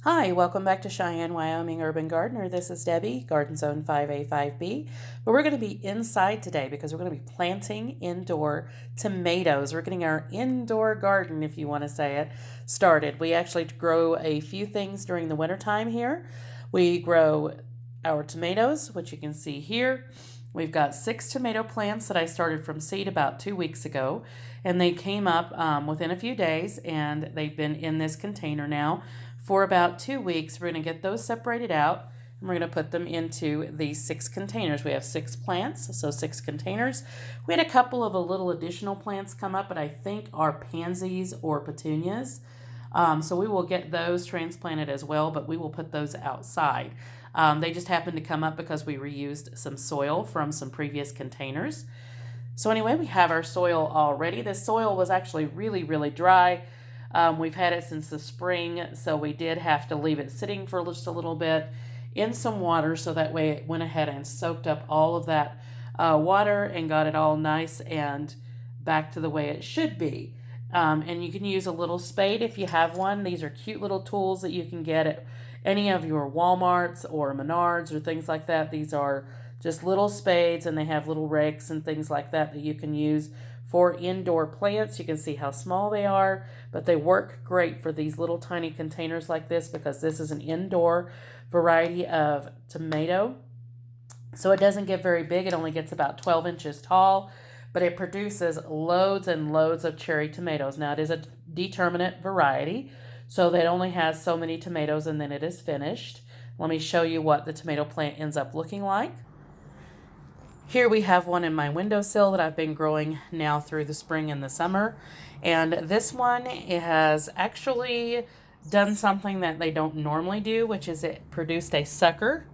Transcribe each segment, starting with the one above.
Hi, welcome back to Cheyenne, Wyoming Urban Gardener. This is Debbie, Garden Zone 5A5B. But we're going to be inside today because we're going to be planting indoor tomatoes. We're getting our indoor garden, if you want to say it, started. We actually grow a few things during the wintertime here. We grow our tomatoes, which you can see here. We've got 6 tomato plants that I started from seed about 2 weeks ago, and they came up within a few days, and they've been in this container now for about 2 weeks. We're going to get those separated out, and we're going to put them into these 6 containers. We have 6 plants, so 6 containers. We had a couple of little additional plants come up, but I think are pansies or petunias. So we will get those transplanted as well, but we will put those outside. They just happened to come up because we reused some soil from some previous containers. So anyway, we have our soil already. This soil was actually really, really dry. We've had it since the spring, so we did have to leave it sitting for just a little bit in some water, so that way it went ahead and soaked up all of that water and got it all nice and back to the way it should be. And you can use a little spade if you have one. These are cute little tools that you can get at any of your Walmarts or Menards or things like that. These are just little spades, and they have little rakes and things like that that you can use for indoor plants. You can see how small they are, but they work great for these little tiny containers like this because this is an indoor variety of tomato. So it doesn't get very big. It only gets about 12 inches tall, but it produces loads and loads of cherry tomatoes. Now, it is a determinate variety, so that only has so many tomatoes and then it is finished. Let me show you what the tomato plant ends up looking like. Here we have one in my windowsill that I've been growing now through the spring and the summer. And this one, it has actually done something that they don't normally do, which is it produced a sucker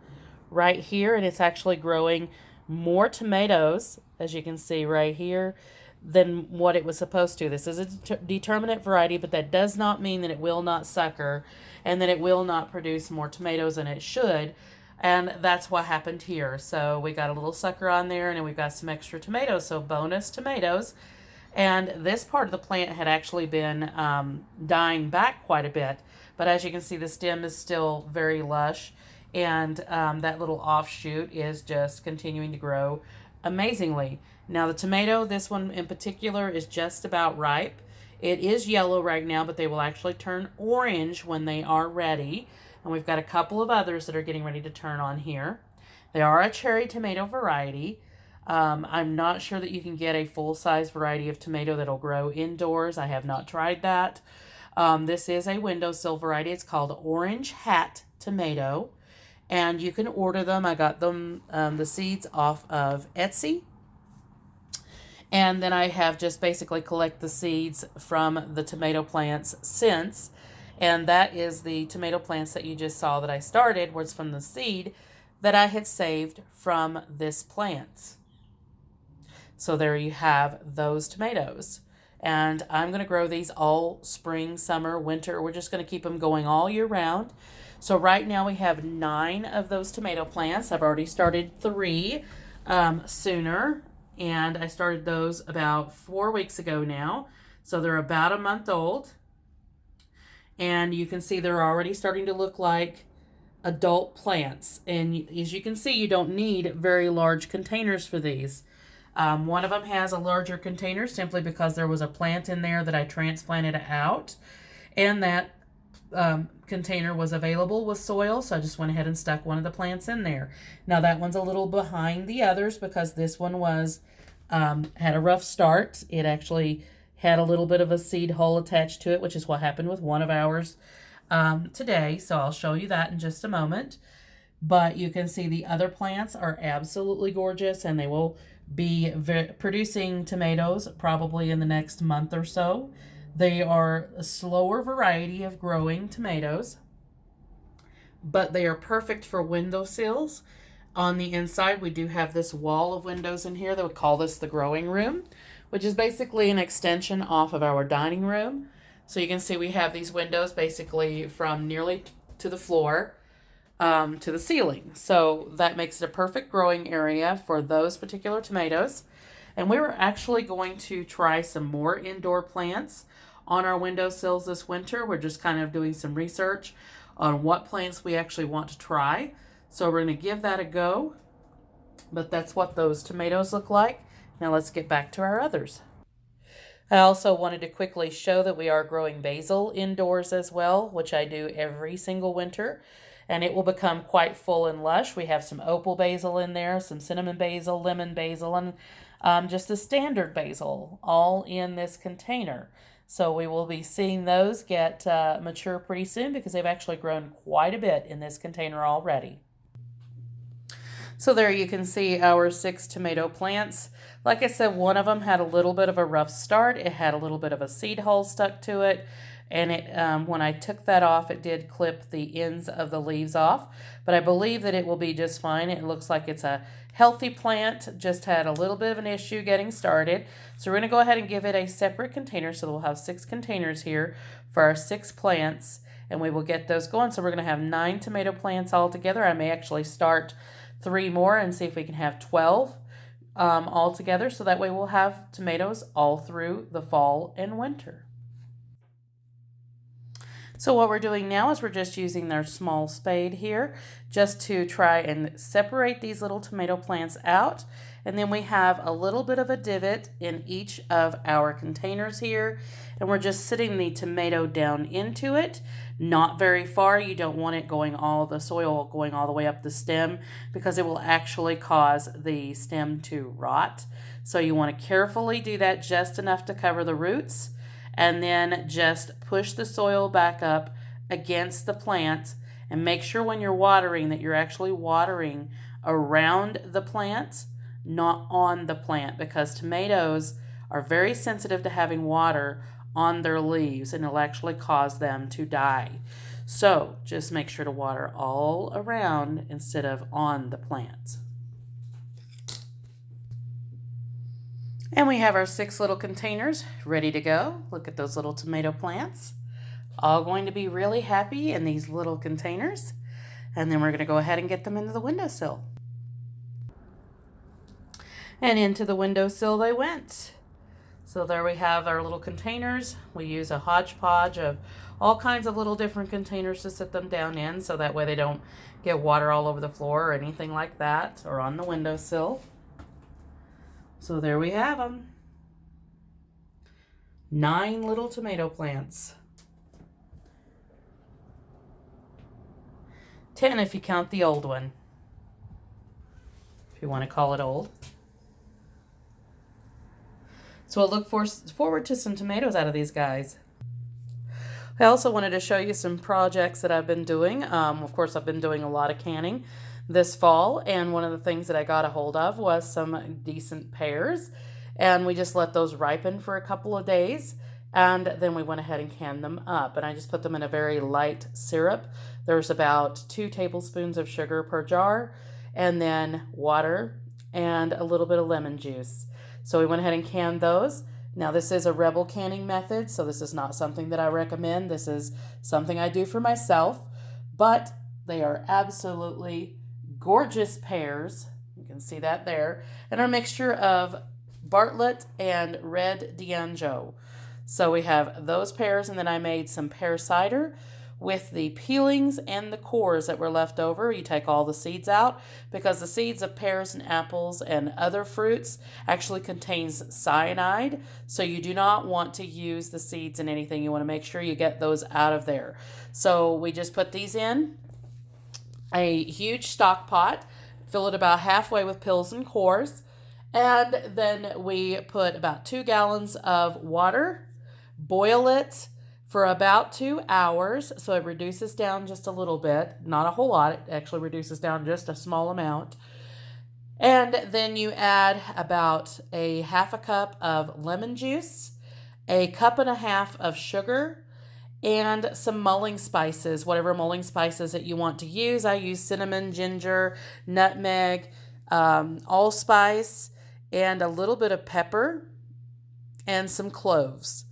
right here, and it's actually growing more tomatoes, as you can see right here, than what it was supposed to. This is a determinate variety, but that does not mean that it will not sucker and that it will not produce more tomatoes than it should. And that's what happened here. So we got a little sucker on there, and then we've got some extra tomatoes, so bonus tomatoes. And this part of the plant had actually been dying back quite a bit, but as you can see, the stem is still very lush, and that little offshoot is just continuing to grow amazingly. Now the tomato, this one in particular, is just about ripe. It is yellow right now, but they will actually turn orange when they are ready. And we've got a couple of others that are getting ready to turn on here. They are a cherry tomato variety. I'm not sure that you can get a full-size variety of tomato that'll grow indoors. I have not tried that. This is a windowsill variety. It's called Orange Hat Tomato, and you can order them. I got them, the seeds, off of Etsy. And then I have just basically collect the seeds from the tomato plants since. And that is the tomato plants that you just saw that I started was from the seed that I had saved from this plant. So there you have those tomatoes. And I'm going to grow these all spring, summer, winter. We're just going to keep them going all year round. So right now we have 9 of those tomato plants. I've already started 3 sooner. And I started those about 4 weeks ago now. So they're about a month old. And you can see they're already starting to look like adult plants. And as you can see, you don't need very large containers for these. One of them has a larger container simply because there was a plant in there that I transplanted out. And that container was available with soil, so I just went ahead and stuck one of the plants in there. Now that one's a little behind the others because this one was had a rough start. It actually had a little bit of a seed hole attached to it, which is what happened with one of ours today. So I'll show you that in just a moment. But you can see the other plants are absolutely gorgeous, and they will be producing tomatoes probably in the next month or so. They are a slower variety of growing tomatoes, but they are perfect for windowsills. On the inside, we do have this wall of windows in here. They would call this the growing room, which is basically an extension off of our dining room. So you can see we have these windows basically from nearly to the floor to the ceiling. So that makes it a perfect growing area for those particular tomatoes. And we were actually going to try some more indoor plants on our windowsills this winter. We're just kind of doing some research on what plants we actually want to try. So we're going to give that a go. But that's what those tomatoes look like. Now let's get back to our others. I also wanted to quickly show that we are growing basil indoors as well, which I do every single winter. And it will become quite full and lush. We have some opal basil in there, some cinnamon basil, lemon basil, and just a standard basil, all in this container. So we will be seeing those get mature pretty soon because they've actually grown quite a bit in this container already. So there you can see our 6 tomato plants. Like I said, one of them had a little bit of a rough start. It had a little bit of a seed hole stuck to it. And when I took that off, it did clip the ends of the leaves off. But I believe that it will be just fine. It looks like it's a healthy plant, just had a little bit of an issue getting started. So we're going to go ahead and give it a separate container. So we'll have 6 containers here for our 6 plants. And we will get those going. So we're going to have 9 tomato plants all together. I may actually start 3 more and see if we can have 12 all together. So that way we'll have tomatoes all through the fall and winter. So what we're doing now is we're just using our small spade here just to try and separate these little tomato plants out. And then we have a little bit of a divot in each of our containers here. And we're just sitting the tomato down into it, not very far. You don't want it going the soil going all the way up the stem because it will actually cause the stem to rot. So you want to carefully do that just enough to cover the roots. And then just push the soil back up against the plant and make sure when you're watering that you're actually watering around the plant, not on the plant, because tomatoes are very sensitive to having water on their leaves and it'll actually cause them to die. So just make sure to water all around instead of on the plant. And we have our 6 little containers ready to go. Look at those little tomato plants. All going to be really happy in these little containers. And then we're going to go ahead and get them into the windowsill. And into the windowsill they went. So there we have our little containers. We use a hodgepodge of all kinds of little different containers to sit them down in so that way they don't get water all over the floor or anything like that or on the windowsill. So there we have them. 9 little tomato plants. 10 if you count the old one. If you want to call it old. So I'll look forward to some tomatoes out of these guys. I also wanted to show you some projects that I've been doing. Of course, I've been doing a lot of canning this fall, and one of the things that I got a hold of was some decent pears, and we just let those ripen for a couple of days, and then we went ahead and canned them up, and I just put them in a very light syrup. There's about 2 tablespoons of sugar per jar, and then water and a little bit of lemon juice. So we went ahead and canned those. Now this is a Rebel canning method, so this is not something that I recommend. This is something I do for myself, but they are absolutely gorgeous pears. You can see that there. And our mixture of Bartlett and Red D'Anjou. So we have those pears, and then I made some pear cider with the peelings and the cores that were left over. You take all the seeds out because the seeds of pears and apples and other fruits actually contains cyanide. So you do not want to use the seeds in anything. You want to make sure you get those out of there. So we just put these in a huge stock pot, fill it about halfway with peels and cores, and then we put about 2 gallons of water, boil it for about 2 hours, so it reduces down just a little bit, not a whole lot, it actually reduces down just a small amount. And then you add about a half a cup of lemon juice, a cup and a half of sugar, and some mulling spices, whatever mulling spices that you want to use. I use cinnamon, ginger, nutmeg, allspice, and a little bit of pepper, and some cloves.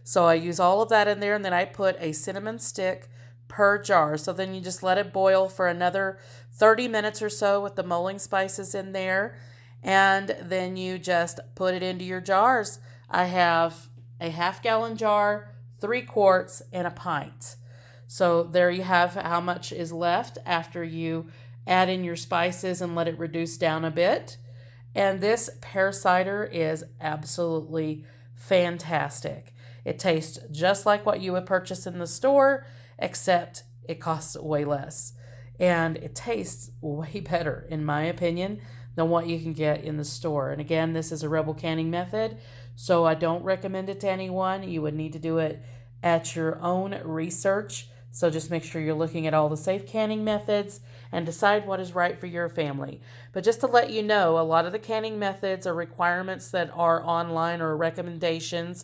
So I use all of that in there, and then I put a cinnamon stick per jar. So then you just let it boil for another 30 minutes or so with the mulling spices in there, and then you just put it into your jars. I have a half-gallon jar, 3 quarts, and a pint. So there you have how much is left after you add in your spices and let it reduce down a bit. And this pear cider is absolutely fantastic. It tastes just like what you would purchase in the store, except it costs way less. And it tastes way better, in my opinion, than what you can get in the store. And again, this is a Rebel canning method, so I don't recommend it to anyone. You would need to do it at your own research. So just make sure you're looking at all the safe canning methods and decide what is right for your family. But just to let you know, a lot of the canning methods or requirements that are online or recommendations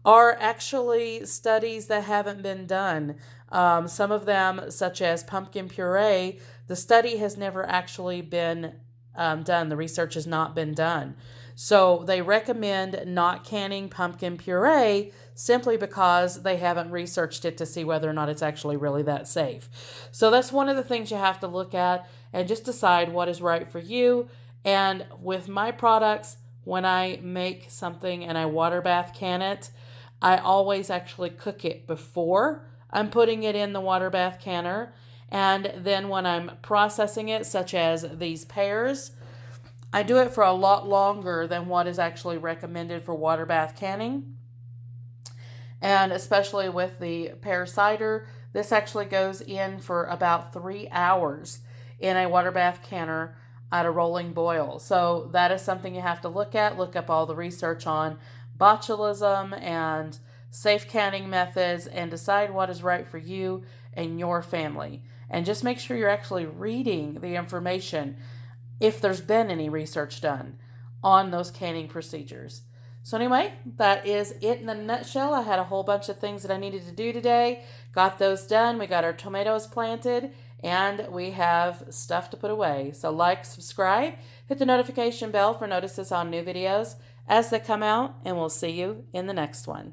are actually studies that haven't been done. Some of them, such as pumpkin puree, the study has never actually been done. The research has not been done. So they recommend not canning pumpkin puree simply because they haven't researched it to see whether or not it's actually really that safe. So that's one of the things you have to look at and just decide what is right for you. And with my products, when I make something and I water bath can it, I always actually cook it before I'm putting it in the water bath canner. And then when I'm processing it, such as these pears, I do it for a lot longer than what is actually recommended for water bath canning. And especially with the pear cider, this actually goes in for about 3 hours in a water bath canner at a rolling boil. So that is something you have to look at. Look up all the research on botulism and safe canning methods and decide what is right for you and your family. And just make sure you're actually reading the information if there's been any research done on those canning procedures. So anyway, that is it in a nutshell. I had a whole bunch of things that I needed to do today. Got those done. We got our tomatoes planted and we have stuff to put away. So like, subscribe, hit the notification bell for notices on new videos as they come out, and we'll see you in the next one.